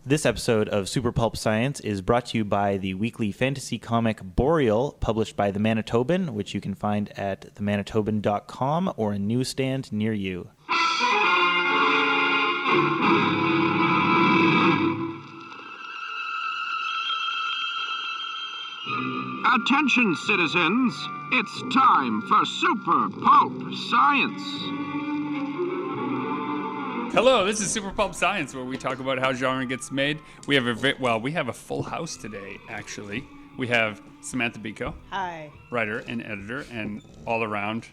This episode of Super Pulp Science is brought to you by the weekly fantasy comic Boreal, published by the Manitoban, which you can find at themanitoban.com or a newsstand near you. Attention, citizens! It's time for Super Pulp Science! Hello, this is Super Pulp Science, where we talk about how genre gets made. We have a full house today, actually. We have Samantha Biko. Hi. Writer and editor and all-around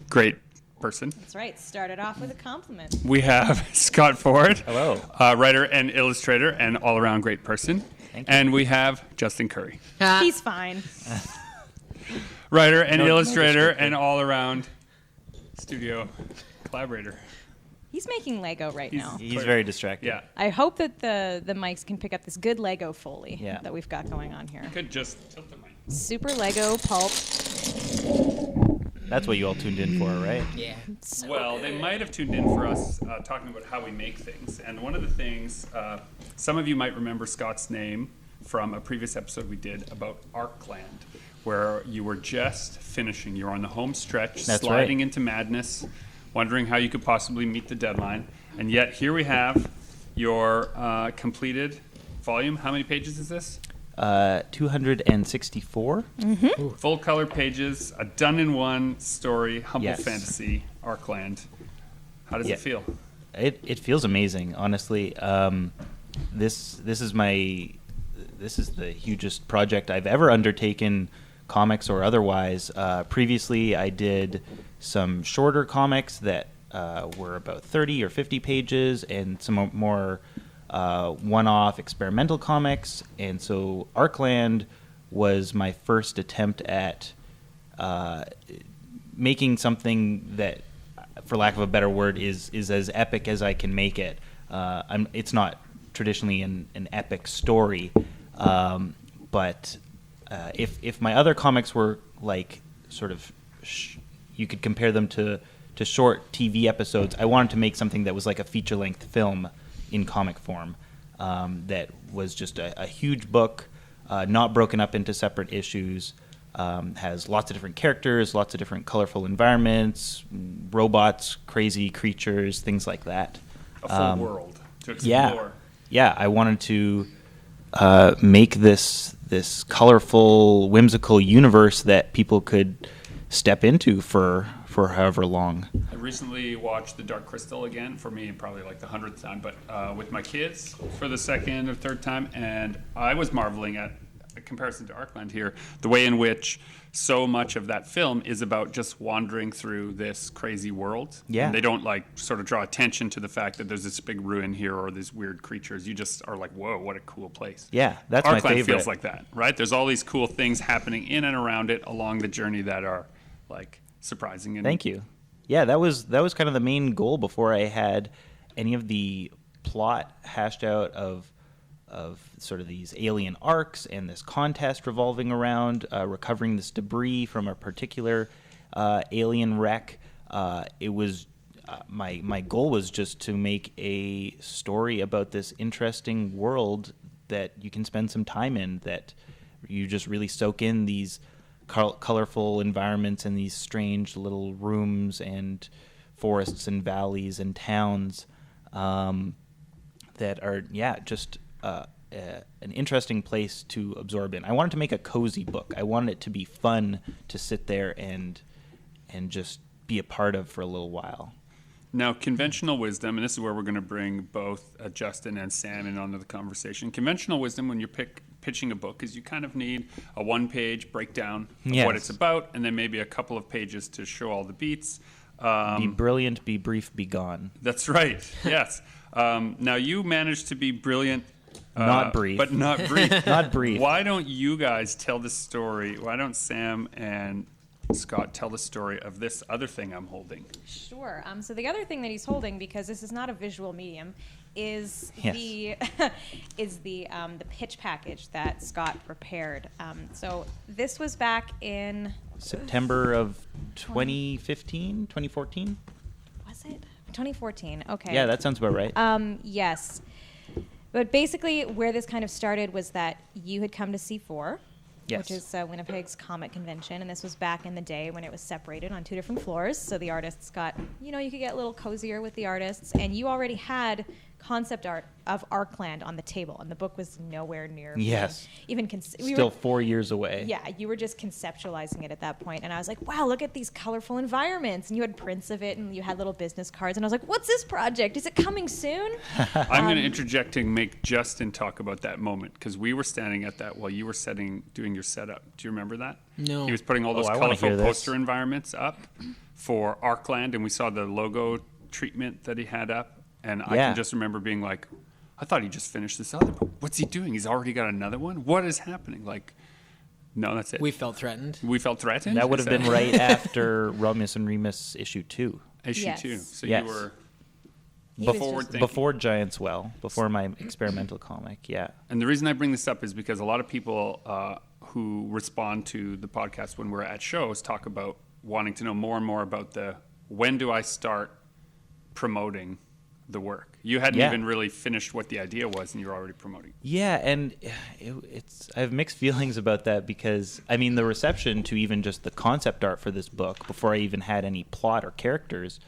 great person. That's right. Started off with a compliment. We have Scott Ford. Hello. Writer and illustrator and all-around great person. Thank you. And we have Justin Curry. He's fine. Writer and No illustrator descriptor. and all-around studio collaborator. He's making Lego right now. He's very distracted. Yeah. I hope that the mics can pick up this good Lego Foley Yeah. that we've got going on here. Could just tilt the mic. Super Lego Pulp. That's what you all tuned in for, right? Yeah. Well, they might have tuned in for us talking about how we make things. And one of the things, some of you might remember Scott's name from a previous episode we did about Ark Land, where you were just finishing. You were on the home stretch, That's sliding right. into madness, wondering how you could possibly meet the deadline. And yet here we have your completed volume. How many pages is this? 264. Full color pages, a done-in-one story, humble Yes. fantasy, Ark Land. How does Yeah. it feel? It feels amazing, honestly. This is the hugest project I've ever undertaken, comics or otherwise. Previously, I did some shorter comics that were about 30 or 50 pages, and some more one-off experimental comics. And so Ark Land was my first attempt at making something that, for lack of a better word, is as epic as I can make it. It's not traditionally an epic story, but if my other comics were like sort of, you could compare them to short TV episodes, I wanted to make something that was like a feature-length film in comic form, that was just a huge book, not broken up into separate issues, has lots of different characters, lots of different colorful environments, robots, crazy creatures, things like that. A full world to explore. Yeah, I wanted to make this colorful, whimsical universe that people could step into for however long. I recently watched The Dark Crystal again, for me probably like the 100th time, but with my kids for the second or third time, and I was marveling at a comparison to Ark Land here, the way in which so much of that film is about just wandering through this crazy world. Yeah. And they don't like sort of draw attention to the fact that there's this big ruin here or these weird creatures. You just are like, whoa, what a cool place. Yeah, that's Ark my Land favorite. feels like that, right? There's all these cool things happening in and around it along the journey that are like surprising. And Thank you. Yeah, that was kind of the main goal before I had any of the plot hashed out of sort of these alien arcs and this contest revolving around recovering this debris from a particular alien wreck. It was my goal was just to make a story about this interesting world that you can spend some time in, that you just really soak in these colorful environments and these strange little rooms and forests and valleys and towns that are, just an interesting place to absorb in. I wanted to make a cozy book. I wanted it to be fun to sit there and just be a part of for a little while. Now, conventional wisdom, and this is where we're going to bring both Justin and Sam in onto the conversation. Conventional wisdom when you're pitching a book is you kind of need a one-page breakdown of Yes. what it's about, and then maybe a couple of pages to show all the beats. Be brilliant, be brief, be gone. That's right, yes. Now, you managed to be brilliant. Not brief. But not brief. Not brief. Why don't you guys tell the story? Why don't Sam and Scott tell the story of this other thing I'm holding? Sure. So the other thing that he's holding, because this is not a visual medium, is Yes. the pitch package that Scott prepared. So this was back in September of 2015, 2014? was it 2014? Okay. Yeah, that sounds about right. Yes. But basically, where this kind of started was that you had come to C4, Yes. which is Winnipeg's comic convention, and this was back in the day when it was separated on 2 different floors. So the artists got, you could get a little cozier with the artists, and you already had concept art of Ark Land on the table, and the book was nowhere near. Yes. Still 4 years away. Yeah, you were just conceptualizing it at that point, and I was like, wow, look at these colorful environments, and you had prints of it, and you had little business cards, and I was like, what's this project? Is it coming soon? I'm going to interject and make Justin talk about that moment, because we were standing at that while you were doing your setup. Do you remember that? No. He was putting all those I wanna colorful hear this. poster environments up for Ark Land, and we saw the logo treatment that he had up, and I Yeah. can just remember being like, I thought he just finished this other book. What's he doing? He's already got another one? What is happening? Like, no, that's it. We felt threatened. We felt threatened? That would Is have been right after Romulus and Remus issue 2. Issue Yes. 2. So Yes. you were He was forward just- thinking. Before Giant's Well, before my experimental comic, yeah. And the reason I bring this up is because a lot of people who respond to the podcast when we're at shows talk about wanting to know more and more about when do I start promoting the work. You hadn't Yeah. even really finished what the idea was, and you're already promoting. Yeah, and I have mixed feelings about that because, I mean, the reception to even just the concept art for this book, before I even had any plot or characters,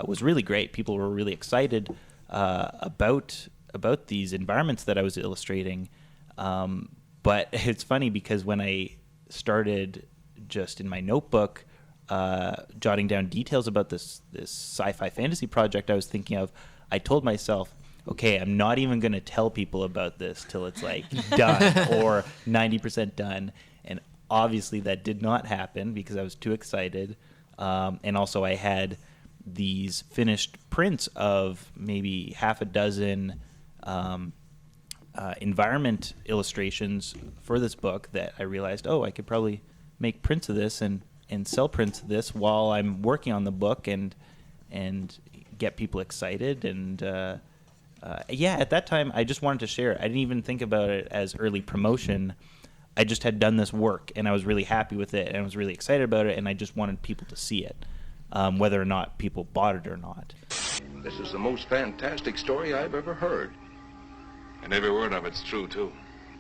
was really great. People were really excited about these environments that I was illustrating. But it's funny because when I started just in my notebook jotting down details about this sci-fi fantasy project I was thinking of, I told myself, okay, I'm not even going to tell people about this till it's like done or 90% done. And obviously that did not happen because I was too excited. And also I had these finished prints of maybe half a dozen environment illustrations for this book that I realized, I could probably make prints of this and sell prints of this while I'm working on the book and get people excited. And at that time I just wanted to share it. I didn't even think about it as early promotion. I just had done this work and I was really happy with it and I was really excited about it, and I just wanted people to see it, whether or not people bought it or not. This is the most fantastic story I've ever heard. And every word of it's true, too.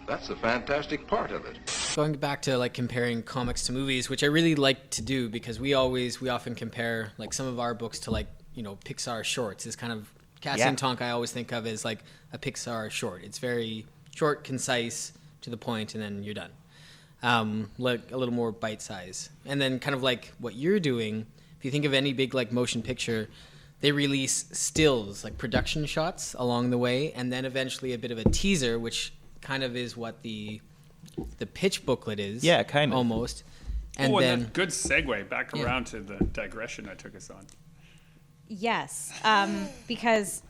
That's the fantastic part of it. Going back to like comparing comics to movies, which I really like to do because we often compare like some of our books to Pixar shorts. Is kind of Cassie and Tonk I always think of as like a Pixar short. It's very short, concise, to the point, and then you're done. Like a little more bite size. And then kind of like what you're doing, if you think of any big like motion picture, they release stills, like production shots along the way, and then eventually a bit of a teaser, which kind of is what the pitch booklet is. Yeah, kind of. Almost. And And then that good segue back Yeah. around to the digression I took us on. Yes, because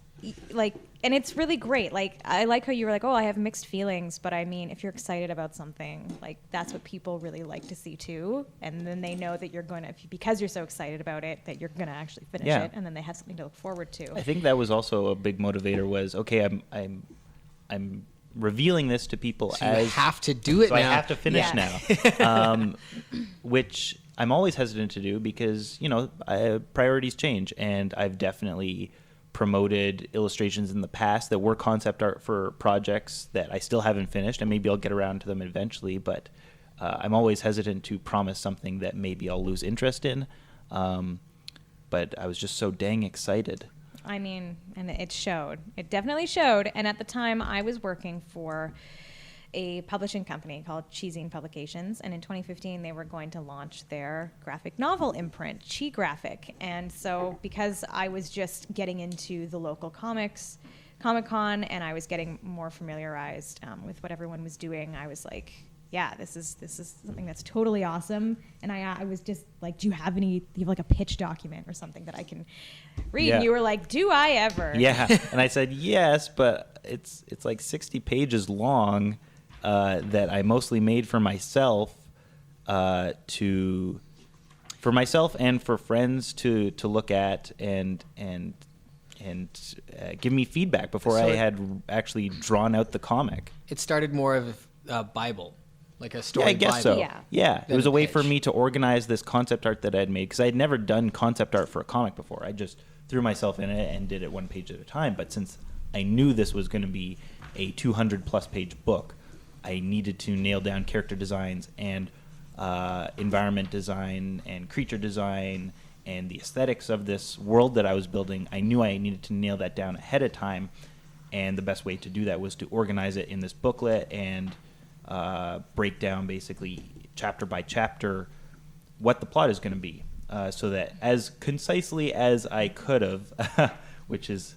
and it's really great. Like, I like how you were like, I have mixed feelings, but I mean, if you're excited about something, like, that's what people really like to see too. And then they know that you're going to, because you're so excited about it, that you're going to actually finish Yeah. it, and then they have something to look forward to. I think that was also a big motivator was, okay, I'm revealing this to people so as you have to do it so now. I have to finish Yeah. now, which I'm always hesitant to do because priorities change, and I've definitely promoted illustrations in the past that were concept art for projects that I still haven't finished, and maybe I'll get around to them eventually. But I'm always hesitant to promise something that maybe I'll lose interest in. But I was just so dang excited. I mean, and it showed. It definitely showed. And at the time, I was working for a publishing company called Cheesine Publications, and in 2015 they were going to launch their graphic novel imprint, Chi Graphic. And so because I was just getting into the local Comic-Con, and I was getting more familiarized with what everyone was doing, I was like, yeah, this is something that's totally awesome. And I was just like, do you have like a pitch document or something that I can read? Yeah. And you were like, do I ever? Yeah, and I said yes, but it's like 60 pages long that I mostly made for myself, for myself and for friends to look at and give me feedback before I had actually drawn out the comic. It started more of a Bible, like a story Yeah, I guess Bible. so. Yeah. Yeah, it Than was a a way for pitch. me to organize this concept art that I had made because I had never done concept art for a comic before. I just threw myself in it and did it one page at a time. But since I knew this was going to be a 200-plus page book, I needed to nail down character designs and environment design and creature design and the aesthetics of this world that I was building. I knew I needed to nail that down ahead of time, and the best way to do that was to organize it in this booklet and break down basically chapter by chapter what the plot is going to be, so that as concisely as I could have, which is,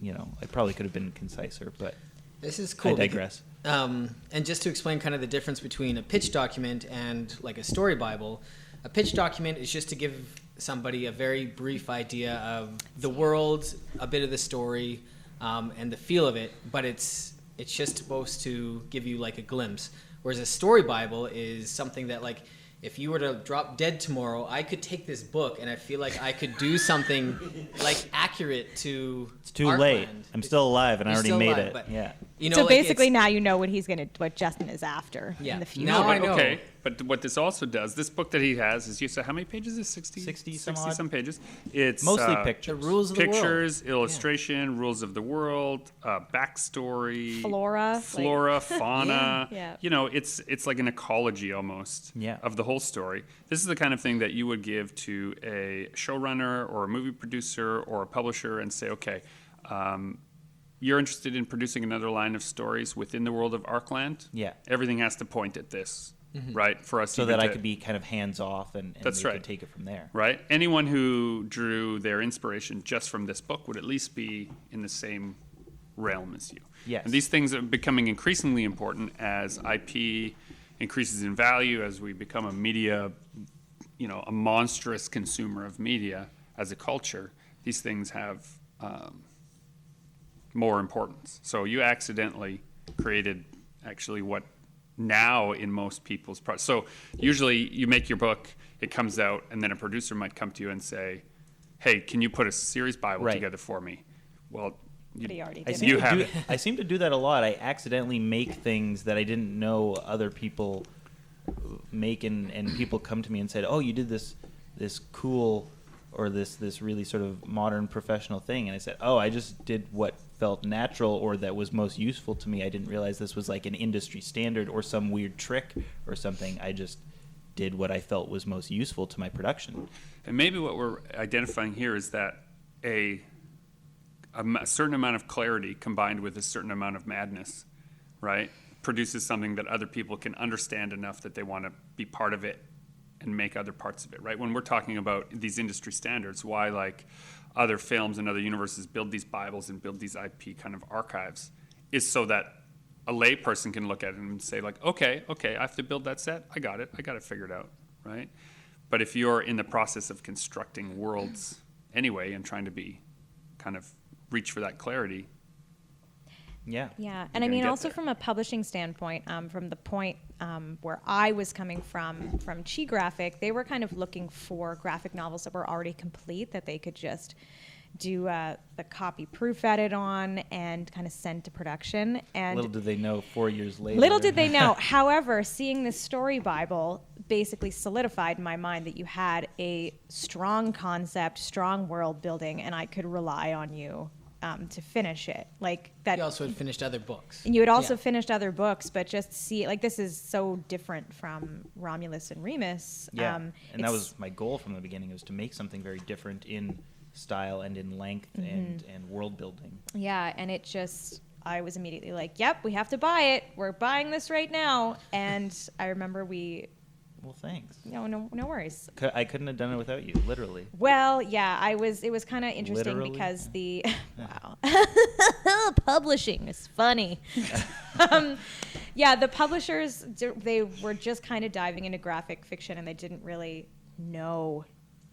I probably could have been conciser, but this is cool. I digress. And just to explain kind of the difference between a pitch document and like a story Bible, a pitch document is just to give somebody a very brief idea of the world, a bit of the story, and the feel of it, but it's just supposed to give you like a glimpse. Whereas a story Bible is something that, like, if you were to drop dead tomorrow, I could take this book and I feel like I could do something like accurate to. It's too Ark late. Land. I'm still alive, and I You're already still made alive, it. but, Yeah. So like, basically, it's- now you know what Justin is after Yeah. in the future. Now I know. Okay, but what this also does, this book that he has is, you said, how many pages is it? 60 some odd. some pages. It's Mostly pictures. The rules of the world. pictures, illustration, rules of the world, backstory, Flora, fauna. Yeah. It's like an ecology almost Yeah. of the whole story. This is the kind of thing that you would give to a showrunner or a movie producer or a publisher and say, okay, you're interested in producing another line of stories within the world of Ark Land? Yeah. Everything has to point at this, right? For us So even that I to- could be kind of hands off and That's they right. could take it from there. Right? Anyone who drew their inspiration just from this book would at least be in the same realm as you. Yes. And these things are becoming increasingly important as IP increases in value, as we become a media, a monstrous consumer of media as a culture. These things have more importance. So you accidentally created actually what now in most people's so usually you make your book, it comes out, and then a producer might come to you and say, hey, can you put a series Bible Right. together for me? Well, But he already I did seem, You it. to have do, it. I seem to do that a lot. I accidentally make things that I didn't know other people make, and people come to me and said, oh, you did this cool or this really sort of modern professional thing. And I said, oh, I just did what felt natural or that was most useful to me. I didn't realize this was like an industry standard or some weird trick or something. I just did what I felt was most useful to my production. And maybe what we're identifying here is that a certain amount of clarity combined with a certain amount of madness, right, produces something that other people can understand enough that they want to be part of it and make other parts of it, right? When we're talking about these industry standards, why like other films and other universes build these Bibles and build these IP kind of archives is so that a lay person can look at it and say like, okay, I have to build that set. I got it figured out, right? But if you're in the process of constructing worlds anyway and trying to be kind of reach for that clarity. Yeah. Yeah, gonna and I mean get also there. from a publishing standpoint, from the point where I was coming from Chi Graphic, they were kind of looking for graphic novels that were already complete that they could just do the copy proof edit on and kind of send to production. And Little did they know 4 years later. little did they know. However, seeing this story Bible basically solidified in my mind that you had a strong concept, strong world building, and I could rely on you to finish it. Like that. You also had finished other books. And you had also Yeah. finished other books, but just see, like, this is so different from Romulus and Remus. Yeah, and that it's- was my goal from the beginning, was to make something very different in style and in length and world building. Yeah, and it just, I was immediately like, yep, we have to buy it. We're buying this right now. And I remember Well, thanks. no worries. I couldn't have done it without you, literally. Well, yeah, it was kind of interesting Literally? because wow. Publishing is funny. Yeah, the publishers, they were just kind of diving into graphic fiction and they didn't really know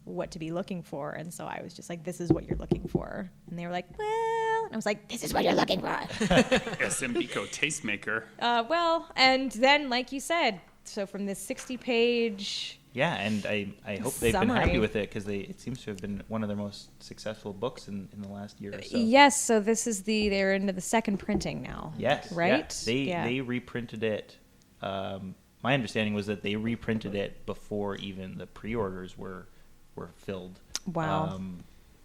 what to be looking for. And so I was just like, this is what you're looking for. And they were like, well, and I was like, this is what you're looking for. SMBCO Tastemaker. Well, and then, like you said, so from this 60-page, Yeah, and I hope they've been happy Summary. with it, because it seems to have been one of their most successful books in the last year or so. yes, so this is they're into the second printing now. Yes. Right? Yeah. They reprinted it. My understanding was that they reprinted it before even the pre-orders were filled. Wow.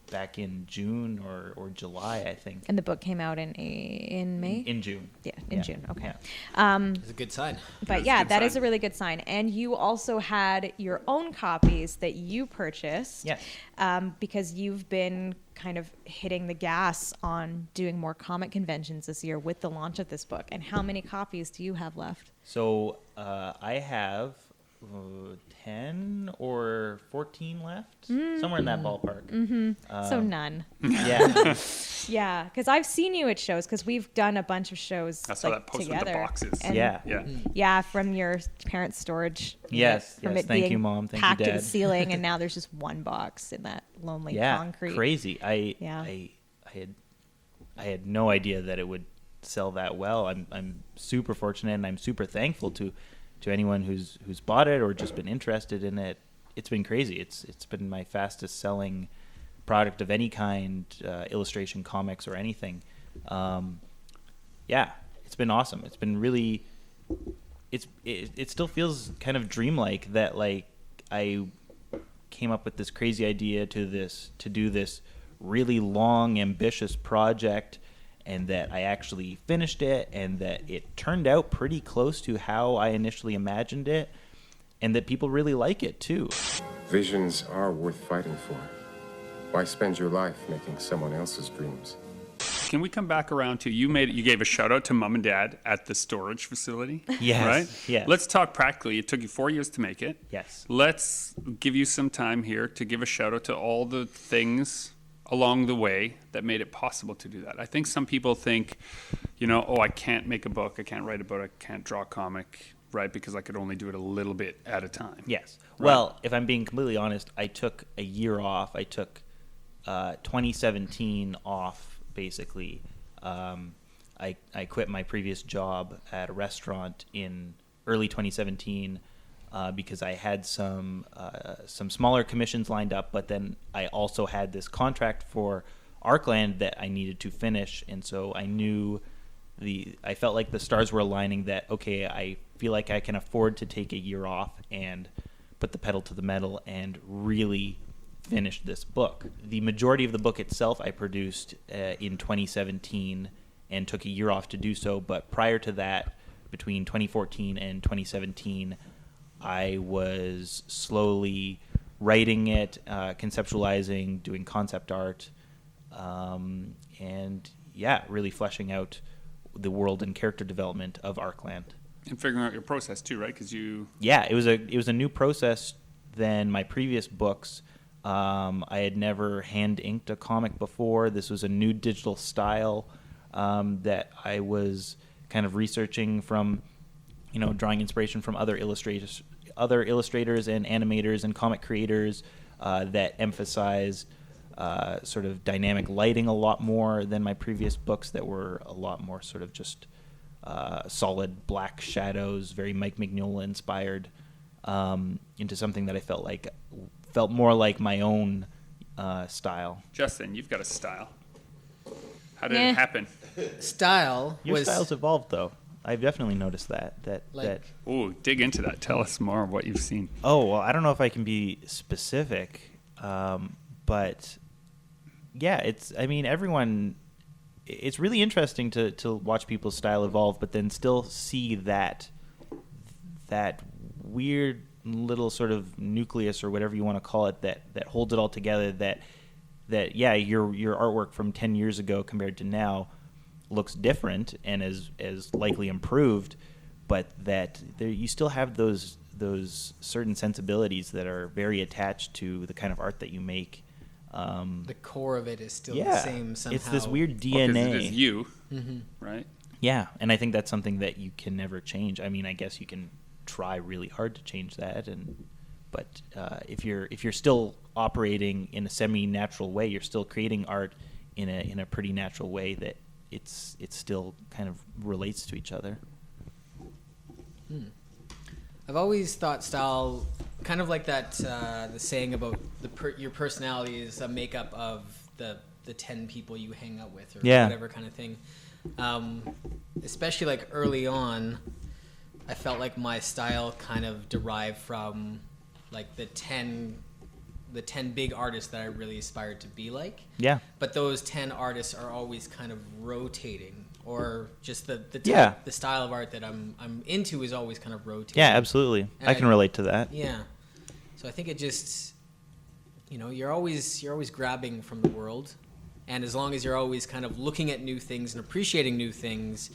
back in June or July, I think. And the book came out in May? In June. Yeah, in June. Okay. Yeah. It's a good sign. But yeah, that is a really good sign. And you also had your own copies that you purchased. Yes. Because you've been kind of hitting the gas on doing more comic conventions this year with the launch of this book. And how many copies do you have left? So I have 10 or 14 left, somewhere in that ballpark. So none. Yeah. Yeah, because I've seen you at shows, because we've done a bunch of shows I saw like, that post together. with the boxes. And Yeah. Yeah. Yeah, from your parents' storage. Yes, From yes. it Thank being you, Mom. Thank you, packed to the Dad. ceiling, and now there's just one box in that lonely Yeah, concrete. crazy. I had no idea that it would sell that well. I'm super fortunate, and I'm super thankful to anyone who's bought it or just been interested in it. It's been crazy. It's been my fastest selling product of any kind, illustration, comics, or anything. Yeah, it's been awesome. It's been really. It still feels kind of dreamlike that like I came up with this crazy idea to do this really long, ambitious project, and that I actually finished it, and that it turned out pretty close to how I initially imagined it, and that people really like it too. Visions are worth fighting for. Why spend your life making someone else's dreams? Can we come back around to you gave a shout out to Mom and Dad at the storage facility? Yes. Right? Yes. Let's talk practically. It took you 4 years to make it. Yes. Let's give you some time here to give a shout out to all the things along the way that made it possible to do that. I think some people think, I can't make a book, I can't write a book, I can't draw a comic, right? Because I could only do it a little bit at a time. Yes. Right. Well, if I'm being completely honest, I took a year off. I took 2017 off, basically. I quit my previous job at a restaurant in early 2017 because I had some smaller commissions lined up, but then I also had this contract for Ark Land that I needed to finish, and so I felt like the stars were aligning that, okay, I feel like I can afford to take a year off and put the pedal to the metal and really finish this book. The majority of the book itself I produced in 2017 and took a year off to do so, but prior to that, between 2014 and 2017, I was slowly writing it, conceptualizing, doing concept art, and really fleshing out the world and character development of Ark Land. And figuring out your process too, right? Because it was a new process than my previous books. I had never hand inked a comic before. This was a new digital style that I was kind of researching from, drawing inspiration from other illustrators and animators and comic creators that emphasized sort of dynamic lighting a lot more than my previous books that were a lot more sort of just solid black shadows, very Mike Mignola inspired, into something that I felt more like my own style. Justin, you've got a style. How did it happen? Your style's evolved, though. I've definitely noticed that. Oh, dig into that. Tell us more of what you've seen. Oh, well, I don't know if I can be specific, but yeah, everyone. It's really interesting to watch people's style evolve, but then still see that weird little sort of nucleus or whatever you want to call it that holds it all together. That your artwork from 10 years ago compared to now looks different and is likely improved, but that you still have those certain sensibilities that are very attached to the kind of art that you make. The core of it is still the same somehow. It's this weird DNA. Well, 'cause it is you, right? Yeah, and I think that's something that you can never change. I mean, I guess you can try really hard to change that, but if you're still operating in a semi-natural way, you're still creating art in a pretty natural way that it's still kind of relates to each other. I've always thought style, kind of like that, the saying about your personality is a makeup of the 10 people you hang out with, or whatever kind of thing. Especially like early on, I felt like my style kind of derived from like the 10 the 10 big artists that I really aspired to be like. Yeah. But those 10 artists are always kind of rotating, or just the type, Yeah. the style of art that I'm into is always kind of rotating. Yeah, absolutely. And I can relate to that. Yeah. So I think it just, you're always grabbing from the world, and as long as you're always kind of looking at new things and appreciating new things,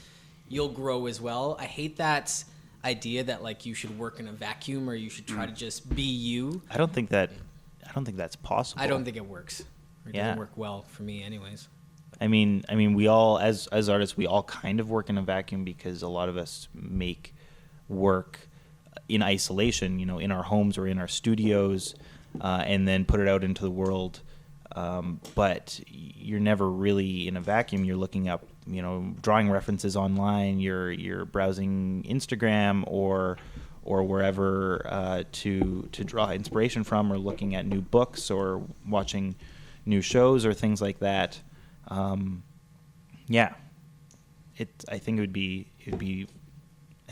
you'll grow as well. I hate that idea that like you should work in a vacuum or you should try to just be you. I don't think that's possible. I don't think it works. It Yeah. doesn't work well for me anyways. I mean, we all, as artists, we all kind of work in a vacuum because a lot of us make work in isolation, in our homes or in our studios, and then put it out into the world. But you're never really in a vacuum. You're looking up, drawing references online. You're browsing Instagram or wherever to draw inspiration from, or looking at new books or watching new shows or things like that. Yeah, I think it'd be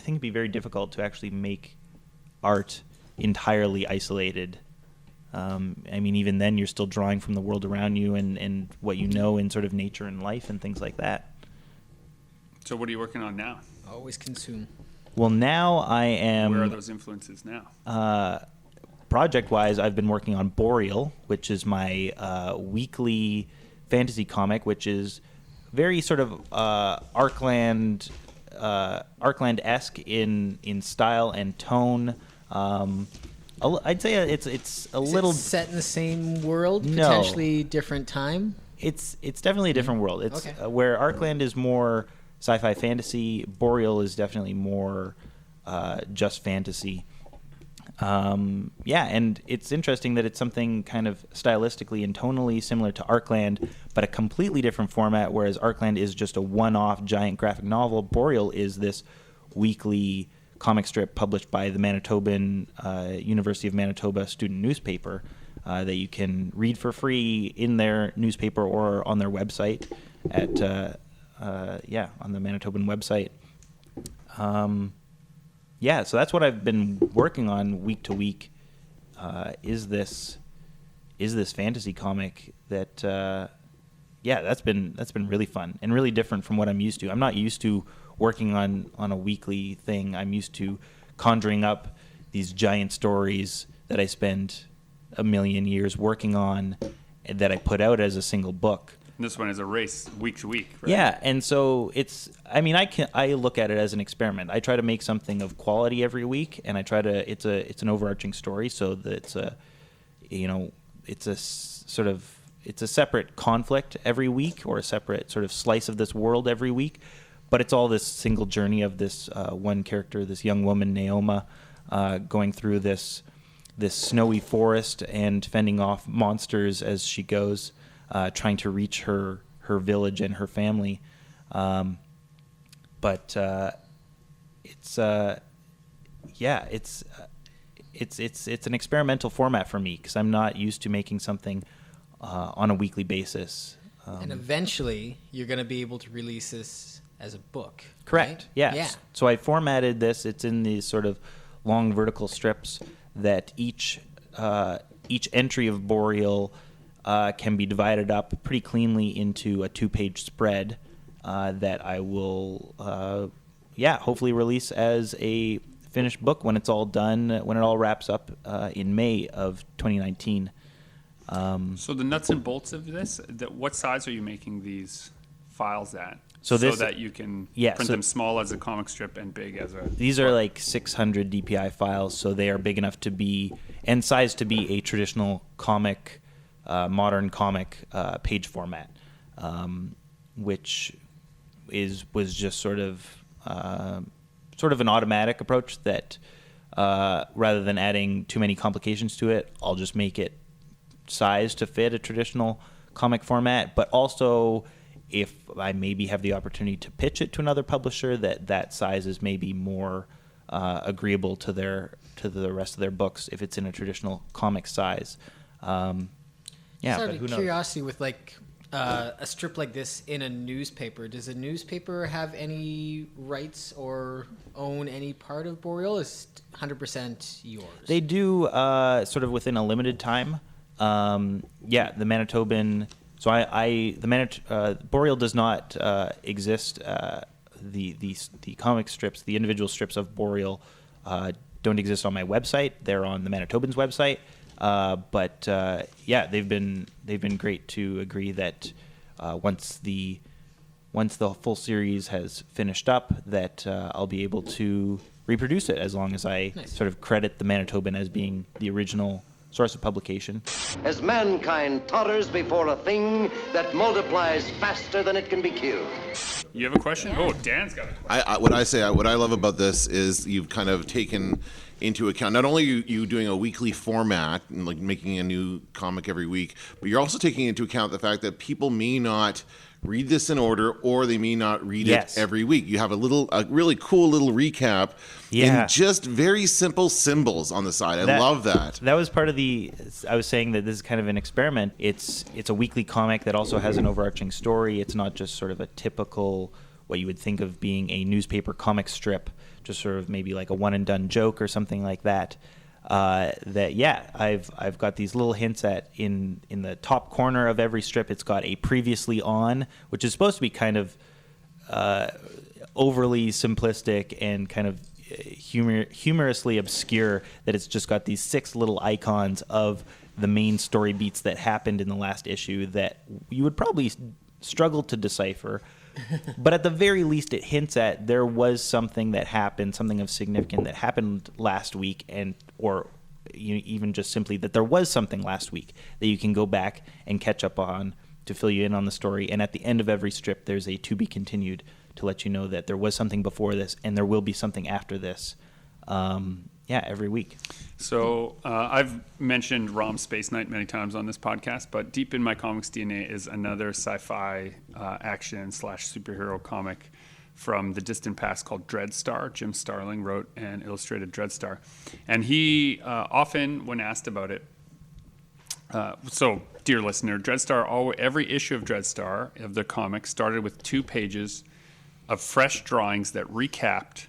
very difficult to actually make art entirely isolated. Even then, you're still drawing from the world around you and what you know in sort of nature and life and things like that. So what are you working on now? Always consume. Well, now I am... Where are those influences now? Project-wise, I've been working on Boreal, which is my weekly fantasy comic, which is very sort of Arkland-esque in style and tone. I'd say it's a little set in the same world, No. potentially different time. It's definitely a different world. It's Okay. Where Arkland is more sci-fi fantasy, Boreal is definitely more just fantasy. And it's interesting that it's something kind of stylistically and tonally similar to Arkland, but a completely different format, whereas Arkland is just a one-off giant graphic novel. Boreal is this weekly comic strip published by the Manitoban University of Manitoba student newspaper that you can read for free in their newspaper or on their website at on the Manitoban website. So that's what I've been working on week to week. Is this fantasy comic that that's been really fun and really different from what I'm used to. I'm not used to working on a weekly thing. I'm used to conjuring up these giant stories that I spend a million years working on and that I put out as a single book. And this one is a race week to week, right? Yeah, and so I look at it as an experiment. I try to make something of quality every week, and I try to it's an overarching story, so that it's a separate conflict every week, or a separate sort of slice of this world every week, but it's all this single journey of this one character, this young woman Naoma, going through this snowy forest and fending off monsters as she goes. Trying to reach her village and her family, it's an experimental format for me because I'm not used to making something on a weekly basis. And eventually, you're going to be able to release this as a book. Correct. Right? Yes. Yeah. So I formatted this. It's in these sort of long vertical strips that each entry of Boreal can be divided up pretty cleanly into a 2-page spread that I will, hopefully release as a finished book when it's all done, when it all wraps up in May of 2019. So the nuts and bolts of this, what size are you making these files at? So that you can print them small as a comic strip and big as a... These are like 600 DPI files, so they are big enough to be, and sized to be a traditional comic, modern comic page format, which was just sort of an automatic approach that rather than adding too many complications to it, I'll just make it sized to fit a traditional comic format, but also if I maybe have the opportunity to pitch it to another publisher, that size is maybe more agreeable to the rest of their books if it's in a traditional comic size. Just out but of who knows? curiosity, with like a strip like this in a newspaper, does a newspaper have any rights or own any part of Boreal? Is 100% yours? They do sort of within a limited time. The Manitoban. So Boreal does not exist. The comic strips, the individual strips of Boreal, don't exist on my website. They're on the Manitoban's website. They've been great to agree that once the full series has finished up, that I'll be able to reproduce it as long as I sort of credit the Manitoban as being the original source of publication. As mankind totters before a thing that multiplies faster than it can be killed. You have a question? Oh, Dan's got a question. What I love about this is you've kind of taken into account not only you doing a weekly format and like making a new comic every week, but you're also taking into account the fact that people may not read this in order, or they may not read it every week. You have a really cool little recap in just very simple symbols on the side. I love that. That was part of I was saying that this is kind of an experiment. It's a weekly comic that also has an overarching story. It's not just sort of a typical, what you would think of being a newspaper comic strip, just sort of maybe like a one and done joke or something like that. I've got these little hints at in the top corner of every strip. It's got a previously on, which is supposed to be kind of overly simplistic and kind of humorously obscure, that it's just got these 6 little icons of the main story beats that happened in the last issue that you would probably struggle to decipher. But at the very least, it hints at there was something that happened, something of significance that happened last week, or even just simply that there was something last week that you can go back and catch up on to fill you in on the story. And at the end of every strip, there's a to be continued to let you know that there was something before this and there will be something after this. Every week. So I've mentioned ROM Space Knight many times on this podcast, but deep in my comics DNA is another sci-fi action / superhero comic from the distant past called Dreadstar. Jim Starling wrote and illustrated Dreadstar. And he often, when asked about it, so dear listener, Dreadstar, every issue of Dreadstar, of the comic, started with 2 pages of fresh drawings that recapped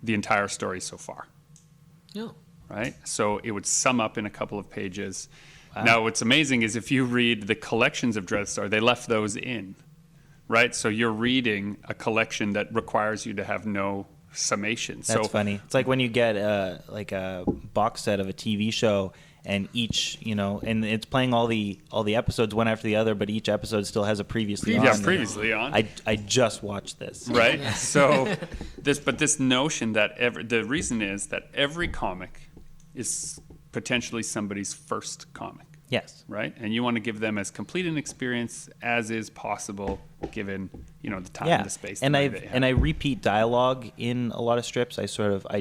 the entire story so far. No. Right? So it would sum up in a couple of pages. Wow. Now, what's amazing is if you read the collections of Dreadstar, they left those in, right? So you're reading a collection that requires you to have no summation. That's funny. It's like when you get a box set of a TV show, and each, and it's playing all the episodes one after the other, but each episode still has a previously on. Yeah, previously on. I just watched this. Right. So this notion that the reason is that every comic is potentially somebody's first comic. Yes. Right? And you want to give them as complete an experience as is possible, given, the time and the space. And I repeat dialogue in a lot of strips. I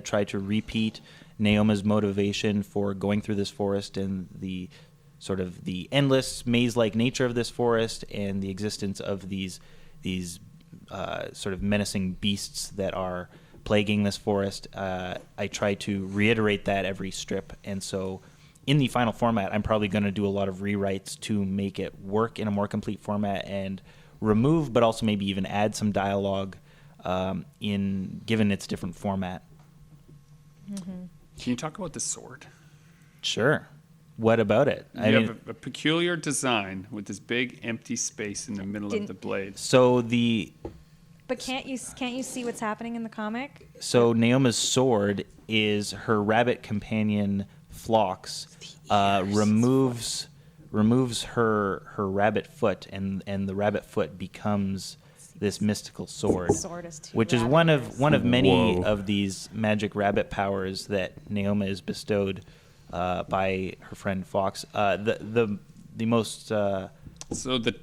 try to repeat Naoma's motivation for going through this forest and the sort of the endless maze-like nature of this forest and the existence of these sort of menacing beasts that are plaguing this forest. I try to reiterate that every strip, and so in the final format, I'm probably going to do a lot of rewrites to make it work in a more complete format and remove, but also maybe even add some dialogue given its different format. Mm-hmm. Can you talk about the sword? Sure. What about it? You have a peculiar design with this big empty space in the middle of the blade. But can't you see what's happening in the comic? So Naoma's sword is her rabbit companion Phlox removes her rabbit foot, and the rabbit foot becomes this mystical sword, which is one of many of these magic rabbit powers that Naoma is bestowed by her friend Fox. The most so the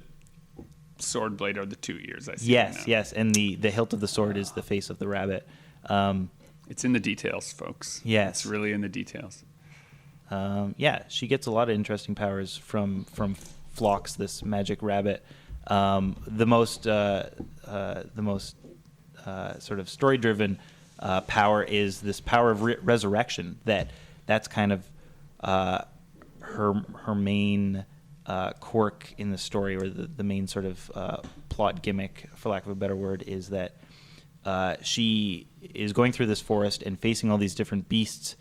sword blade are the 2 ears. I see. Yes, and the hilt of the sword is the face of the rabbit. It's in the details, folks. Yes, it's really in the details. She gets a lot of interesting powers from Phlox, this magic rabbit. The most sort of story-driven power is this power of resurrection. That's kind of her main quirk in the story, or the main sort of plot gimmick, for lack of a better word, is that she is going through this forest and facing all these different beasts,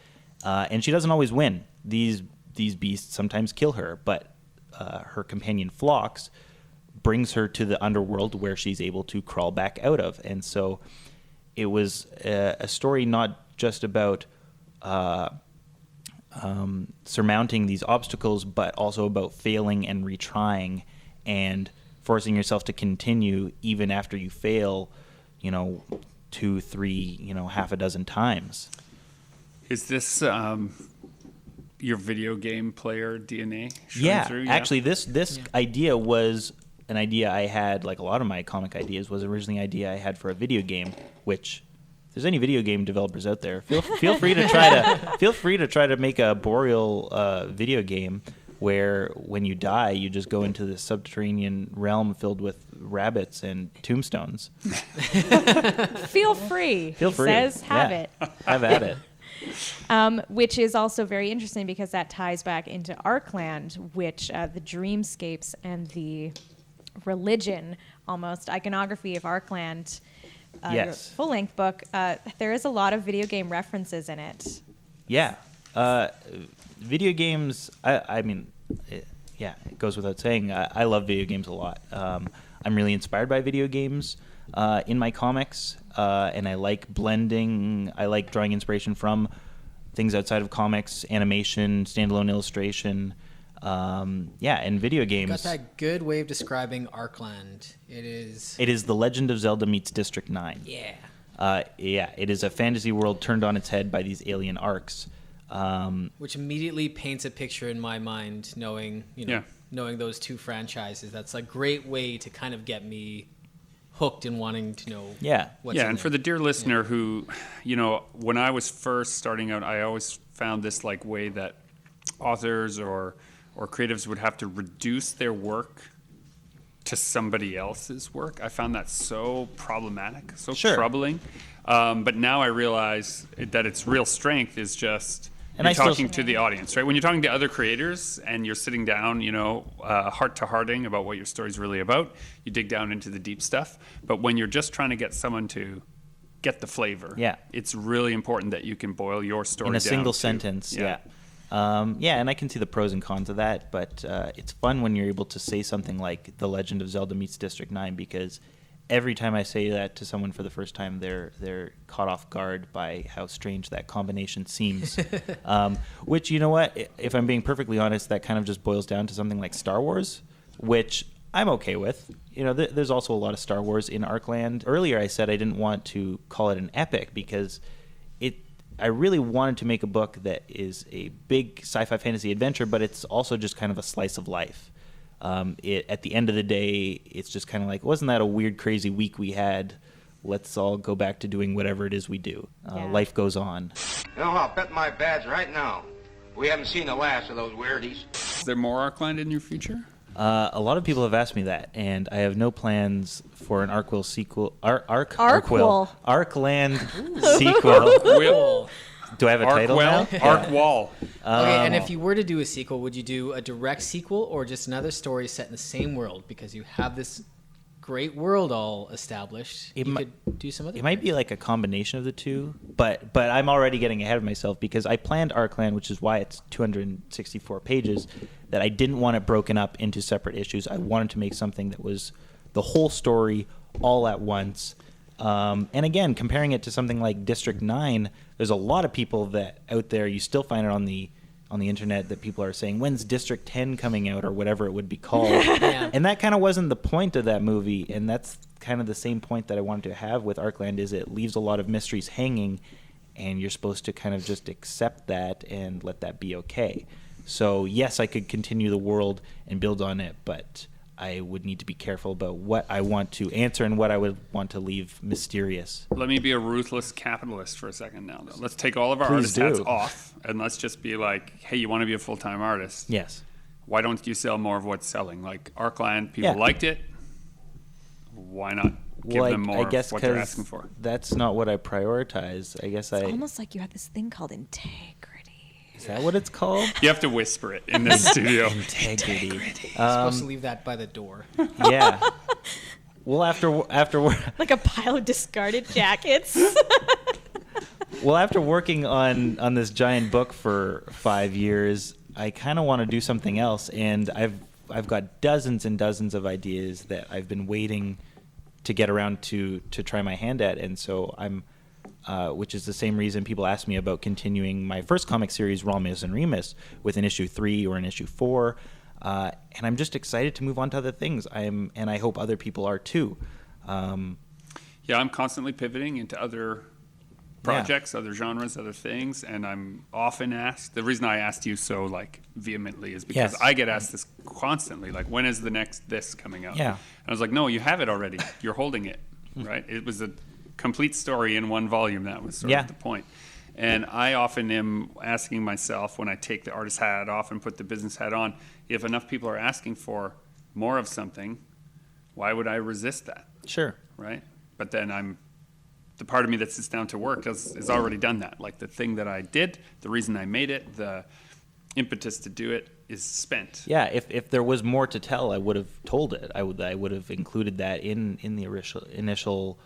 and she doesn't always win. These these beasts sometimes kill her, but her companion Phlox brings her to the underworld where she's able to crawl back out of. And so it was a story not just about surmounting these obstacles, but also about failing and retrying and forcing yourself to continue even after you fail, 2, 3, half a dozen times. Is this your video game player DNA showing Yeah, through? actually, this idea was an idea I had. Like a lot of my comic ideas, was originally an idea I had for a video game. Which, if there's any video game developers out there, feel free to try to make a Boreal video game where when you die, you just go into this subterranean realm filled with rabbits and tombstones. Feel free. Feel free. Says have it. Have at it. Which is also very interesting because that ties back into Ark Land, which the dreamscapes and the religion, almost iconography of Ark Land, your full-length book, there is a lot of video game references in it. Yeah. Video games, it goes without saying, I love video games a lot. I'm really inspired by video games in my comics, and I like blending. I like drawing inspiration from things outside of comics, animation, standalone illustration, and video games. Got that good way of describing Ark Land. It is The Legend of Zelda meets District 9. Yeah. It is a fantasy world turned on its head by these alien arcs. Which immediately paints a picture in my mind, knowing those two franchises. That's a great way to kind of get me hooked and wanting to know what's in and there. for the dear listener who, when I was first starting out, I always found this way that authors or creatives would have to reduce their work to somebody else's work. I found that so problematic, so troubling. But now I realize that its real strength is just you're talking to the audience, right? When you're talking to other creators and you're sitting down, heart to hearting about what your story's really about, you dig down into the deep stuff. But when you're just trying to get someone to get the flavor, it's really important that you can boil your story in a down single sentence. And I can see the pros and cons of that, but it's fun when you're able to say something like The Legend of Zelda meets District 9, because every time I say that to someone for the first time, they're caught off guard by how strange that combination seems. Which, you know what, if I'm being perfectly honest, that kind of just boils down to something like Star Wars, which I'm okay with. There's also a lot of Star Wars in Ark Land. Earlier I said I didn't want to call it an epic because I really wanted to make a book that is a big sci-fi fantasy adventure, but it's also just kind of a slice of life. At the end of the day, it's just kind of like, wasn't that a weird, crazy week we had? Let's all go back to doing whatever it is we do. Life goes on. I'll bet my badge right now. We haven't seen the last of those weirdies. Is there more Ark Land in your future? A lot of people have asked me that, and I have no plans for an Ark sequel. Ark Land sequel. Do I have a title now? Ark Wall. Okay, and if you were to do a sequel, would you do a direct sequel or just another story set in the same world? Because you have this great world all established. You could do some other It might be like a combination of the two, but I'm already getting ahead of myself because I planned Ark Land, which is why it's 264 pages, that I didn't want it broken up into separate issues. I wanted to make something that was the whole story all at once. And again, comparing it to something like District 9, there's a lot of people that out there, you still find it on the internet, that people are saying, when's District 10 coming out, or whatever it would be called. And that kind of wasn't the point of that movie, and that's kind of the same point that I wanted to have with Ark Land, is it leaves a lot of mysteries hanging, and you're supposed to kind of just accept that and let that be okay. So yes, I could continue the world and build on it, but I would need to be careful about what I want to answer and what I would want to leave mysterious. Let me be a ruthless capitalist for a second now, though. Let's take all of our artist hats off, and let's just be like, hey, you want to be a full-time artist? Yes. Why don't you sell more of what's selling? Like Ark Land, people liked it. Why not give them more of what they're asking for? That's not what I prioritize. I guess it's almost like you have this thing called integrity. Is that what it's called? You have to whisper it in this studio. Integrity. You're supposed to leave that by the door. Yeah. Well, after like a pile of discarded jackets. Well, after working on this giant book for 5 years, I kind of want to do something else, and I've got dozens and dozens of ideas that I've been waiting to get around to try my hand at, and so I'm, which is the same reason people ask me about continuing my first comic series, Romulus and Remus, with an issue 3 or an issue 4, and I'm just excited to move on to other things. And I hope other people are too. Yeah, I'm constantly pivoting into other projects, other genres, other things, and I'm often asked. The reason I asked you so like vehemently is because I get asked this constantly, like, when is the next this coming out? Yeah. And I was like, no, you have it already. You're holding it, right? It was a complete story in one volume. That was sort of the point. And I often am asking myself, when I take the artist hat off and put the business hat on, if enough people are asking for more of something, why would I resist that? Sure. Right? But then the part of me that sits down to work has already done that. Like the thing that I did, the reason I made it, the impetus to do it is spent. Yeah, if there was more to tell, I would have told it. I would have included that in the initial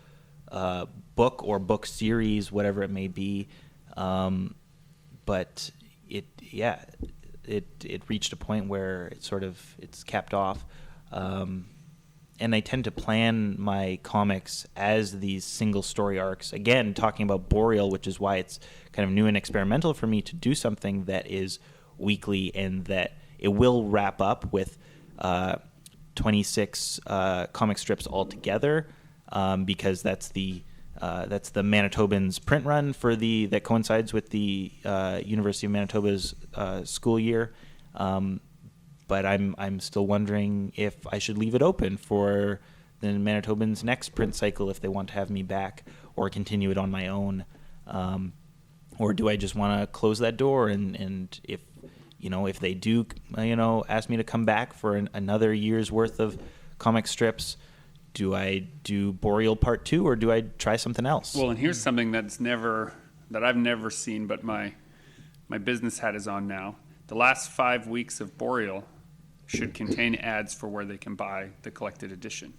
book or book series, whatever it may be. But it reached a point where it's capped off. And I tend to plan my comics as these single story arcs. Again, talking about Boreal, which is why it's kind of new and experimental for me to do something that is weekly and that it will wrap up with 26 comic strips altogether, because that's the Manitoban's print run that coincides with the University of Manitoba's school year. But I'm still wondering if I should leave it open for the Manitoban's next print cycle if they want to have me back, or continue it on my own, or do I just want to close that door and if they do ask me to come back for another year's worth of comic strips, do I do Boreal Part 2 or do I try something else? Well, and here's something that I've never seen, but my business hat is on now. The last 5 weeks of Boreal should contain ads for where they can buy the collected edition.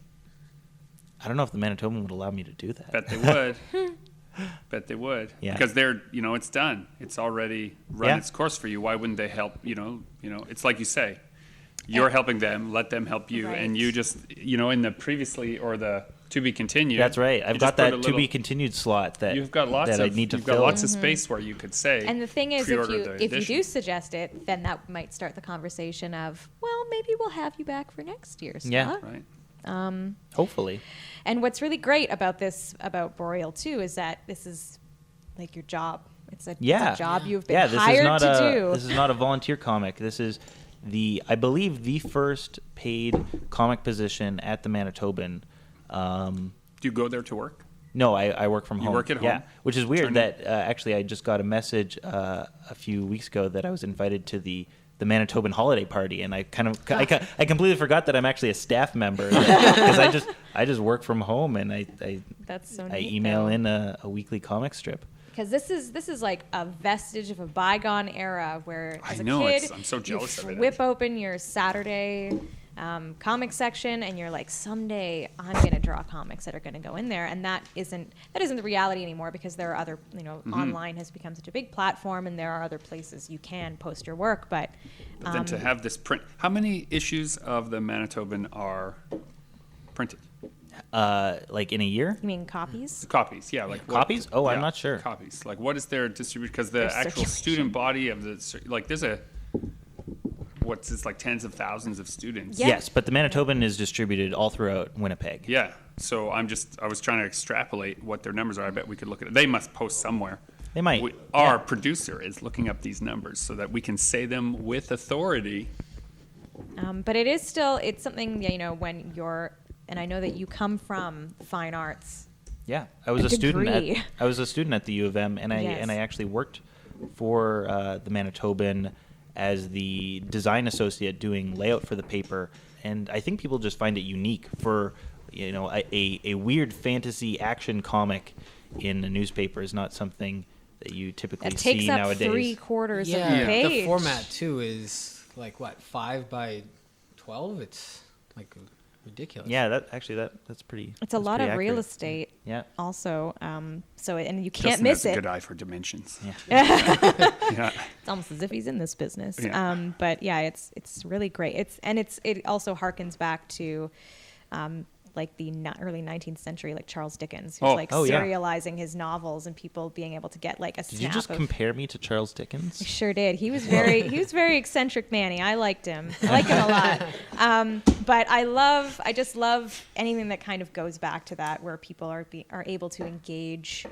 I don't know if the Manitoban would allow me to do that. Bet they would. Bet they would. Yeah. Because it's done. It's already run its course for you. Why wouldn't they help? It's like you say, you're helping them, let them help you. Right. And you just, in the previously or the to be continued. That's right. I've got that to be continued slot that you've got lots I need to you've fill. got lots of space where you could say. And the thing is, if you edition. do suggest it, then that might start the conversation of, well, maybe we'll have you back for next year's. Yeah. Right. Hopefully. And what's really great about Boreal too is that this is like your job. It's a job you've been hired to do. This is not a volunteer comic. This is I believe the first paid comic position at the Manitoban. Do you go there to work? No, I work from home. You work at home? Yeah, which is weird that actually I just got a message a few weeks ago that I was invited to the Manitoban holiday party, and I I completely forgot that I'm actually a staff member because I just work from home, and I That's so I neat, email though. in a weekly comic strip. Because this is like a vestige of a bygone era where as a know, kid I'm so jealous of it. Whip open your Saturday comic section and you're like, someday I'm going to draw comics that are going to go in there, and that isn't the reality anymore because there are other online has become such a big platform and there are other places you can post your work, but then to have this print, how many issues of the Manitoban are printed? Like in a year? You mean copies? Copies, yeah. Like copies? Oh, I'm not sure. Copies. Like, what is their distribution? Because the Their actual circulation. student body of there's like tens of thousands of students. Yeah. Yes, but the Manitoban is distributed all throughout Winnipeg. Yeah. So I was trying to extrapolate what their numbers are. I bet we could look at it. They must post somewhere. They might. Our producer is looking up these numbers so that we can say them with authority. But it's something, when you're, and I know that you come from fine arts. Yeah, I was a student at the U of M, and I actually worked for the Manitoban as the design associate doing layout for the paper, and I think people just find it unique for a weird fantasy action comic in a newspaper is not something that you typically see nowadays. It takes up 3/4 of the page. The format too is like what, 5 by 12? It's like ridiculous. Yeah, that's pretty. It's a lot of real accurate. estate. Yeah. Also, so and you can't Justin miss has it. a good eye for dimensions. Yeah. Yeah. It's almost as if he's in this business. Yeah. But yeah, it's really great. It also harkens back to like the early 19th century, like Charles Dickens, who's yeah. serializing his novels and people being able to get like a Did snap you just of, compare me to Charles Dickens? I sure did. He was very eccentric Manny. I liked him. I like him a lot. But I just love anything that kind of goes back to that, where people are able to engage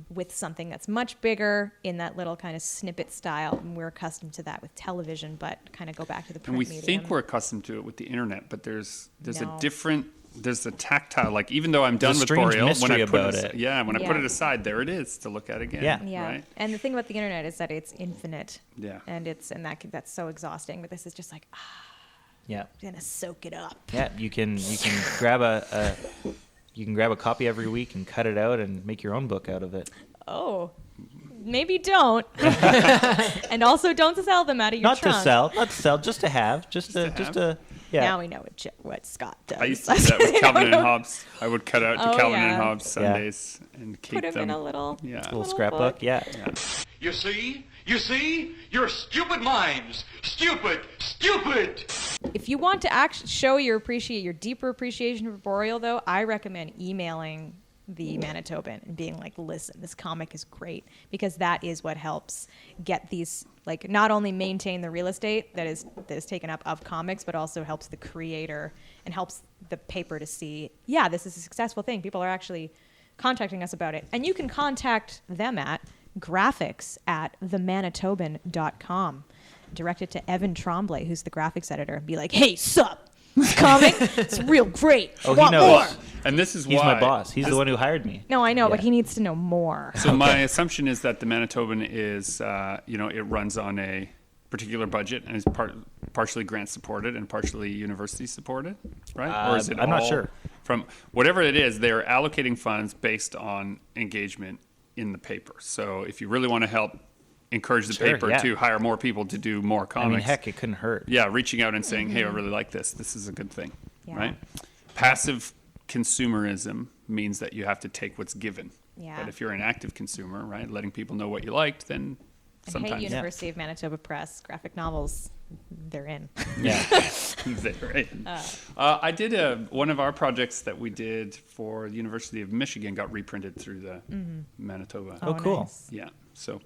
with something that's much bigger in that little kind of snippet style. And we're accustomed to that with television, but kind of go back to the print And we medium. think we're accustomed to it with the internet, but there's No. there's a tactile, like even though I'm done There's a with strange Boreal, when I mystery put about it, it. when I put Yeah. it aside, there it is to look at again. Yeah. Yeah. Right? And the thing about the internet is that it's infinite. Yeah. And that's so exhausting. But this is just like, Yeah. I'm gonna soak it up. Yeah. You can grab a copy every week and cut it out and make your own book out of it. Oh, maybe don't. And also don't sell them out of your Not trunk. to sell, just to have, just to. Yeah. Now we know what Scott does. I used to do that with Calvin and Hobbes. I would cut out to Oh, Calvin yeah. and Hobbes Sundays and keep Put them. them in a little, Yeah. Little scrapbook. Yeah. You see? You're stupid minds. Stupid. If you want to show your deeper appreciation for Boreal, though, I recommend emailing the Manitoban and being like, listen, this comic is great, because that is what helps get these, like, not only maintain the real estate that is taken up of comics, but also helps the creator and helps the paper to see, yeah, this is a successful thing. People are actually contacting us about it. And you can contact them at graphics@themanitoban.com. Direct it to Evan Tremblay, who's the graphics editor, and be like, hey, sup? This comic, it's real great. Oh, Want he knows. more? And this is He's why. my boss. He's the one who hired me. No, I know, but Yeah. he needs to know more. So my assumption is that the Manitoban is, it runs on a particular budget and is partially grant supported and partially university supported, right? Or is it I'm not all sure. From whatever it is, they are allocating funds based on engagement in the paper. So if you really want to help encourage the Sure, paper yeah. to hire more people to do more comics, I mean, heck, it couldn't hurt. yeah, reaching out and saying, hey, I really like this. This is a good thing, Yeah. right? Passive consumerism means that you have to take what's given. Yeah. But if you're an active consumer, right, letting people know what you liked, then And hey, sometimes University of Manitoba Press, graphic novels, they're in. Yeah. they're right. I did one of our projects that we did for the University of Michigan got reprinted through the Manitoba. Oh, cool. Nice. Yeah. So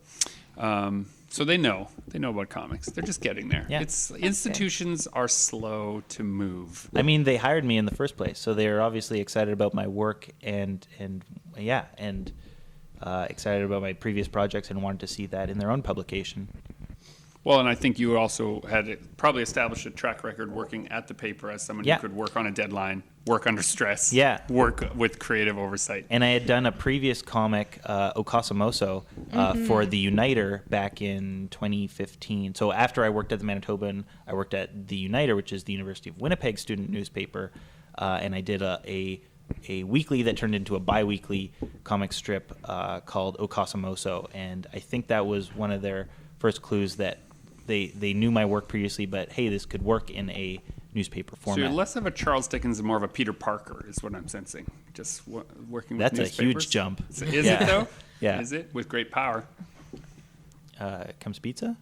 they know about comics. They're just getting there. Yeah. Institutions are slow to move. I mean, they hired me in the first place, so they're obviously excited about my work and excited about my previous projects and wanted to see that in their own publication. Well, and I think you also had probably established a track record working at the paper as someone Yeah. who could work on a deadline, work under stress, Yeah. work with creative oversight. And I had done a previous comic, Okasamoso, for the Uniter back in 2015. So after I worked at the Manitoban, I worked at the Uniter, which is the University of Winnipeg student newspaper, and I did a weekly that turned into a bi-weekly comic strip called Okasamoso. And I think that was one of their first clues that they knew my work previously, but hey, this could work in a newspaper So format. you're less of a Charles Dickens and more of a Peter Parker, is what I'm sensing. Just working with That's a newspapers. huge jump. Is it Yeah. though? Yeah. Is it? With great power. Comes pizza?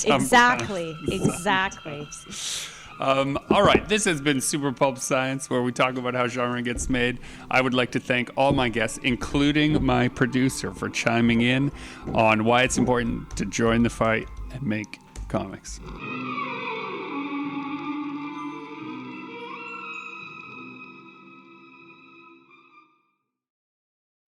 Exactly. All right, this has been Super Pulp Science, where we talk about how genre gets made. I would like to thank all my guests, including my producer, for chiming in on why it's important to join the fight and make comics.